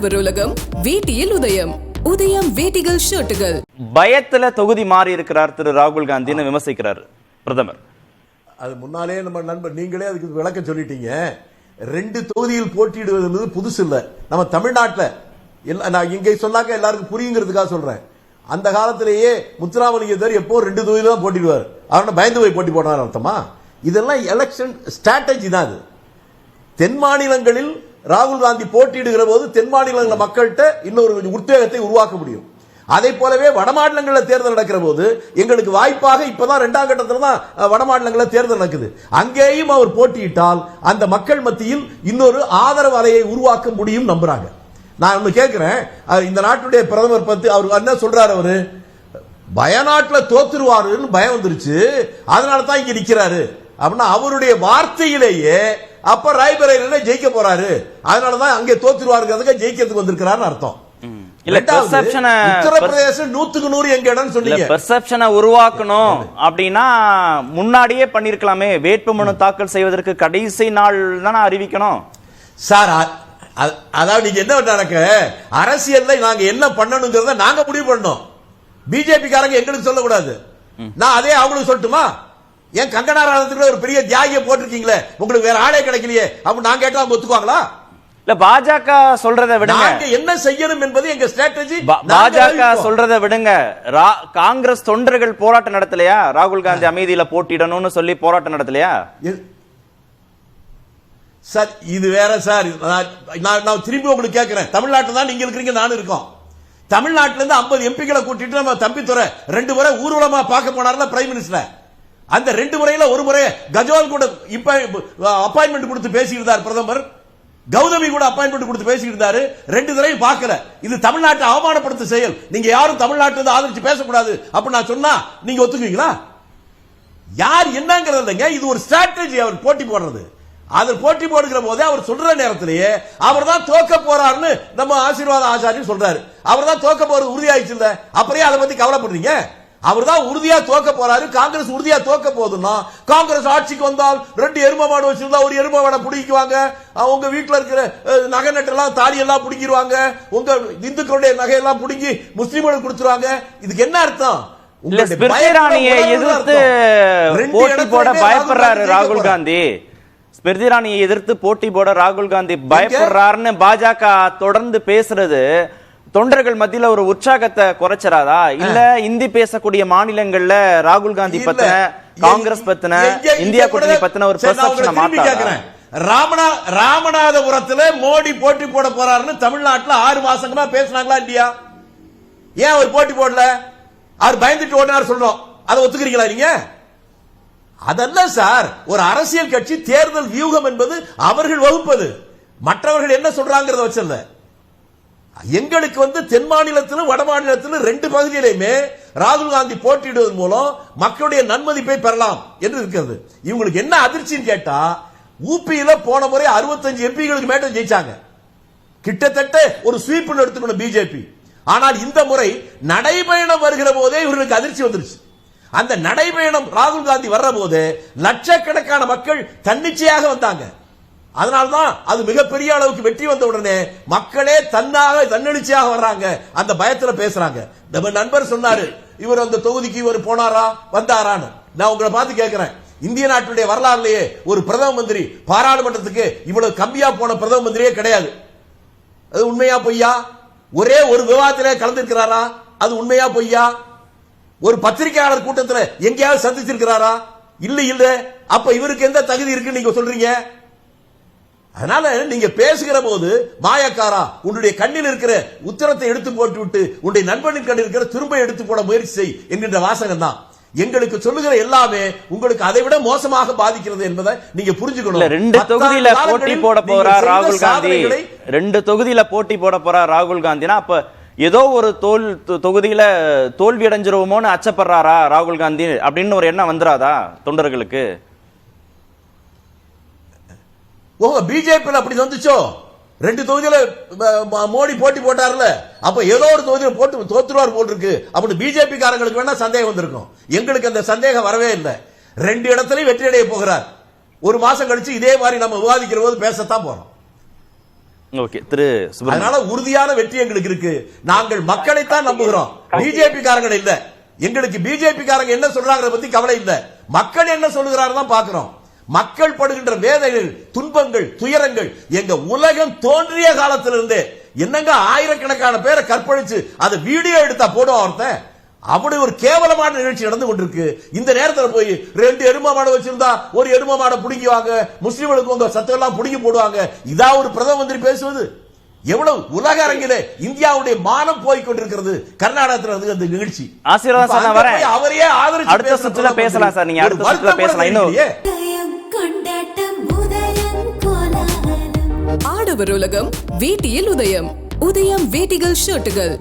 உழவர் உலகம் வேட்டியில் உதயம். உதயம் வேட்டிகள் ஷர்ட்டுகள். பயத்துல தொகுதி மாறி இருக்கிறார் திரு ராகுல் காந்தின்னு விமர்சிக்கிறார் பிரதமர். அது முன்னாலே நம்ம நண்பர் நீங்களே அதுக்கு விளக்கம் சொல்லிட்டீங்க. 2 தொகுதியில் போட்டியிடுவது என்பது புதுசு இல்ல. நம்ம தமிழ்நாட்டில் நான் இங்கே சொன்னாக்க எல்லாருக்கும் புரியுங்கிறதுக்காக சொல்றேன். அந்த காலத்திலேயே முத்துராமலிங்கத்தர் எப்போ 2 தொகுதியில தான் போட்டிடுவார். அவனை பயந்து போய் போட்டி போடுறாரு அர்த்தமா? இதெல்லாம் எலெக்ஷன் ஸ்ட்ராட்டஜி தான். அது தென் மாநிலங்களில் ராகுல் காந்தி போட்டியிடுகிற போது தென் மாநிலங்கள மக்கள்கிட்ட இன்னொரு உத்வேகத்தை உருவாக்க முடியும். அதே போலவே வடமாநிலங்களில் தேர்தல் நடக்கிற போது எங்களுக்கு வாய்ப்பாக இப்பதான் 2ஆம் கட்டத்தில் தான் வடமாநிலங்களில் தேர்தல் நடக்குது. அங்கேயும் அவர் போட்டியிட்டால் அந்த மக்கள் மத்தியில் இன்னொரு ஆதரவு அலையை உருவாக்க முடியும் நம்புறாங்க. நான் ஒன்னு கேட்கிறேன், இந்த நாட்டுடைய பிரதமர் பத்தி அவர் என்ன சொல்றாரு? அவரு பயநாட்டில் தோத்துருவாருன்னு பயம் வந்துருச்சு, அதனால தான் இங்க நிக்கிறாரு அப்படின்னா அவருடைய வார்த்தையிலேயே அப்ப ராய்பரேலியில ஜெயிக்க போறாரு, அதனாலதான் அங்கே தோத்துருவாருங்கிறதுக்கு ஜெயிக்கிறதுக்கு வந்திருக்கிறார் அர்த்தம். உத்தரப்பிரதேசம் 100க்கு 100 எங்க இடம் சொன்னீங்க. பெர்செப்ஷனை உருவாக்கணும் அப்படின்னா முன்னாடியே பண்ணிருக்கலாமே. வேட்புமனு தாக்கல் செய்வதற்கு கடைசி நாள் தானே அறிவிக்கணும் சார். அதாவது நீங்க என்ன நடக்க அரசியல்ல நாங்க என்ன பண்ணணுங்கிறத நாங்க முடிவு பண்ணோம். பிஜேபி காரங்க எங்களுக்கு சொல்லக்கூடாது. நான் அதே அவங்களுக்கு சொல்லட்டுமா? ஏன் கங்கனா ரனாவத்துக்கு ஒரு பெரிய தியாகியை போட்டிருக்கீங்களே, உங்களுக்கு வேற ஆளே கிடைக்கலையே அப்ப நான் கேட்டா அவங்க ஒத்துக்குவாங்களா? இல்ல பாஜக சொல்றதை விடுங்க, என்ன செய்யணும் என்பது எங்க ஸ்ட்ராட்டஜி. பாஜக சொல்றதை விடுங்க, காங்கிரஸ் தொண்டர்கள் போராட்டம் நடத்தலையா? ராகுல் காந்தி அமைதியில போட்டிடணும்னு சொல்லி போராட்டம் நடத்தலையா? சார் இது வேற சார். நான் திரும்பி உங்களுக்கு கேட்கிறேன், தமிழ்நாட்டில் தான் நீங்க இருக்கிறீங்க, நானும் இருக்கோம். தமிழ்நாட்டில இருந்து 50 எம்பிக்களை கூட்டிட்டு நம்ம தம்பித்துறை 2 முறை ஊர்வலமா பார்க்க போனார்ல பிரைம் மினிஸ்டர். அந்த 2 முறையில ஒரு முறை கஜ்வால் கூட இப்ப அப்பாயின்மெண்ட் கொடுத்து பேசியிருந்தார் பிரதமர். கௌதமி கூட அப்பாயின்மெண்ட் கொடுத்து பேசியிருந்தாரு. 2 தடவையும் பார்க்கல. இது தமிழ்நாட்டை அவமானப்படுத்த செயல். நீங்க யாரும் தமிழ்நாட்டில் ஆதரிச்சு பேசக்கூடாது அப்ப நான் சொன்னா நீங்க ஒத்துக்குவீங்களா? யார் என்னங்கிறது இல்லைங்க, இது ஒரு ஸ்ட்ராட்டஜி. அவர் போட்டி போடுறது, அதில் போட்டி போடுகிற போதே அவர் சொல்ற நேரத்திலேயே அவர் தான் தோக்க போறாருன்னு நம்ம ஆசீர்வாத ஆச்சாரியன் சொல்றாரு. அவர் தான் தோக்க போறது உறுதியாயிடுச்சு இல்ல, அப்புறம் அதை பத்தி கவலைப்படுறீங்க? அவர் தான் உறுதியா தோக்க போறாரு. காங்கிரஸ் உறுதியா தோக்க போகுதுன்னா காங்கிரஸ் ஆட்சிக்கு வந்தால் 2 எரும மாடு வச்சிருந்தா ஒரு எரும மாடை பிடிக்குவாங்க, உங்க வீட்டுல இருக்கிற நகை நட்டெல்லாம் தாடி எல்லாம் பிடிக்கிடுவாங்க, உங்க இந்துக்களுடைய நகையெல்லாம் பிடிங்கி முஸ்லீம்களுக்கு கொடுத்துருவாங்க. இதுக்கு என்ன அர்த்தம்? ஸ்மிருதிராணியை எதிர்த்து போட்டி போட பயப்படுறாரு ராகுல் காந்தி. ஸ்மிருதிராணியை எதிர்த்து போட்டி போட ராகுல் காந்தி பயப்படுறாருன்னு பாஜக தொடர்ந்து பேசுறது தொண்டர்கள் மத்தியில ஒரு உற்சாகத்தை குறைச்சராதா? இல்ல இந்தி பேசக்கூடிய மாநிலங்கள்ல ராகுல் காந்தி பத்தின, காங்கிரஸ் பத்தின, இந்தியா கூட்டணி பத்தின ஒரு பெர்செப்ஷனை மாத்தாரா? ராமநாதபுரத்துல மோடி போட்டி போட போறாருன்னு தமிழ்நாட்டுல 6 மாசங்களா பேசினாங்களா இல்லையா? ஏன் அவர் போட்டி போடல? அவர் பயந்துட்டு ஓடினார் சொல்றோம், அதை ஒத்துக்கிறீங்களா நீங்க? அதல்ல சார், ஒரு அரசியல் கட்சி தேர்தல் வியூகம் என்பது அவர்கள் வகுப்பது. மற்றவர்கள் என்ன சொல்றாங்கிறத வச்சல்ல. எங்களுக்கு தென் மாநிலத்திலும் வட மாநிலத்திலும் 2 பகுதியிலுமே ராகுல் காந்தி போட்டியிடுவதன் மூலம் மக்களுடைய நன்மதிப்பை பெறலாம் என்று இருக்கிறது. இவங்களுக்கு என்ன அதிர்ச்சின்னு கேட்டா, ஊபியில போன முறை 65 எம்பிகளுக்கு மேல ஜெயிச்சாங்க. கிட்டத்தட்ட ஒரு ஸ்வீப் எடுத்துக்கணும் பிஜேபி. ஆனால் இந்த முறை நடைபயணம் வருகிற போதே இவர்களுக்கு அதிர்ச்சி வந்துருச்சு. அந்த நடைபயணம் ராகுல் காந்தி வர்ற போது லட்சக்கணக்கான மக்கள் தன்னிச்சையாக வந்தாங்க. அதனால்தான் அது மிகப்பெரிய அளவுக்கு வெற்றி வந்த உடனே மக்களே தன்னெழுச்சியாக வர்றாங்க, அந்த பயத்துல பேசுறாங்க. நம்ம நண்பர் சொன்னாரு, இவர் அந்த தொகுதிக்கு இவர் போனாரா வந்தாரான்னு. நான் உங்களை பார்த்து கேட்கிறேன், இந்திய நாட்டுடைய வரலாறுலேயே ஒரு பிரதம மந்திரி பாராளுமன்றத்துக்கு இவ்வளவு கம்மியா போன பிரதம மந்திரியே கிடையாது. அது உண்மையா பொய்யா? ஒரே ஒரு விவாதத்திலே கலந்திருக்கிறாரா? அது உண்மையா பொய்யா? ஒரு பத்திரிகையாளர் கூட்டத்தில் எங்கேயாவது சந்திச்சிருக்கிறாரா? இல்ல இல்ல. அப்ப இவருக்கு எந்த தகுதி இருக்கு நீங்க சொல்றீங்க? அதனால நீங்க பேசுகிற போது மாயக்காரா, உன்னுடைய கண்ணில் இருக்கிற உத்தரத்தை எடுத்து போட்டு விட்டு உன்னுடைய நண்பனின் கண்ணில் இருக்கிற திரும்ப எடுத்து போட முயற்சி செய் என்கின்ற வாசகம் தான். எங்களுக்கு சொல்லுகிற எல்லாமே உங்களுக்கு அதை விட மோசமாக பாதிக்கிறது என்பதை நீங்க புரிஞ்சுக்கணும். 2 தொகுதியில போட்டி போட போறார் ராகுல் காந்தி. 2 தொகுதியில போட்டி போட போறார் ராகுல் காந்தினா அப்ப ஏதோ ஒரு தொகுதியில தோல்வி அடைஞ்சிருவோமோன்னு அச்சப்படுறாரா ராகுல் காந்தி அப்படின்னு ஒரு எண்ணம் வந்துராதா தொண்டர்களுக்கு? பிஜேபி அப்படி வந்துச்சோ? 2 தொகுதியில மோடி போட்டி போட்டார்ல, அப்ப ஏதோ ஒரு தொகுதியில போட்டு தோத்துருவார் போல் இருக்கு அப்படின்னு பிஜேபி காரங்களுக்கு வேணா சந்தேகம் வந்திருக்கும். எங்களுக்கு அந்த சந்தேகம் வரவே இல்லை. 2 இடத்துலயும் வெற்றி அடைய போகிறார். 1 மாசம் கழிச்சு இதே மாதிரி நம்ம விவாதிக்கிற போது பேசத்தான் போறோம். ஓகே திரு சுப்ரமணியன். அதனால உறுதியான வெற்றி எங்களுக்கு இருக்கு. நாங்கள் மக்களைத்தான் நம்புகிறோம், பிஜேபி காரங்க இல்ல. எங்களுக்கு பிஜேபி காரங்க என்ன சொல்றாங்க பத்தி கவலை இல்ல, மக்கள் என்ன சொல்லுகிறாரு தான் பாக்குறோம். மக்கள் படுகின்ற வேதனைகள், துன்பங்கள், துயரங்கள் எங்க உலகம் தோன்றிய காலத்திலிருந்தே என்னங்க ஆயிரக்கணக்கான பேரை கற்பழிச்சு அது வீடியோ எடுத்தா போடுவோம் ஒருத்தன். அப்படி ஒரு கேவலமான நிகழ்ச்சி நடந்து கொண்டிருக்கு. இந்த நேரத்தில் போய் 2 எரும மாடை வச்சிருந்தா ஒரு எரும மாடை புடுங்குவாங்க, முஸ்லிம்களுக்கு உங்க சத்தம் எல்லாம் புடுங்கி போடுவாங்க. இதா ஒரு பிரதம மந்திரி பேசுவது? எவ்வளவு உலக அரங்கிலே இந்தியாவுடைய மானம் போய் கொண்டிருக்கிறது. கர்நாடகத்தில் அந்த நிகழ்ச்சி. ஆசீர்வாதம் சார், நான் வரேன். அவரையே ஆதரிச்சு அடுத்த சுற்றுல பேசலாம் சார். நீங்க அடுத்த சுற்றுல பேசலாம். இன்னும் ஆடவர் உலகம் வேட்டியில் உதயம். உதயம் வேட்டிகள் ஷர்ட்டுகள்.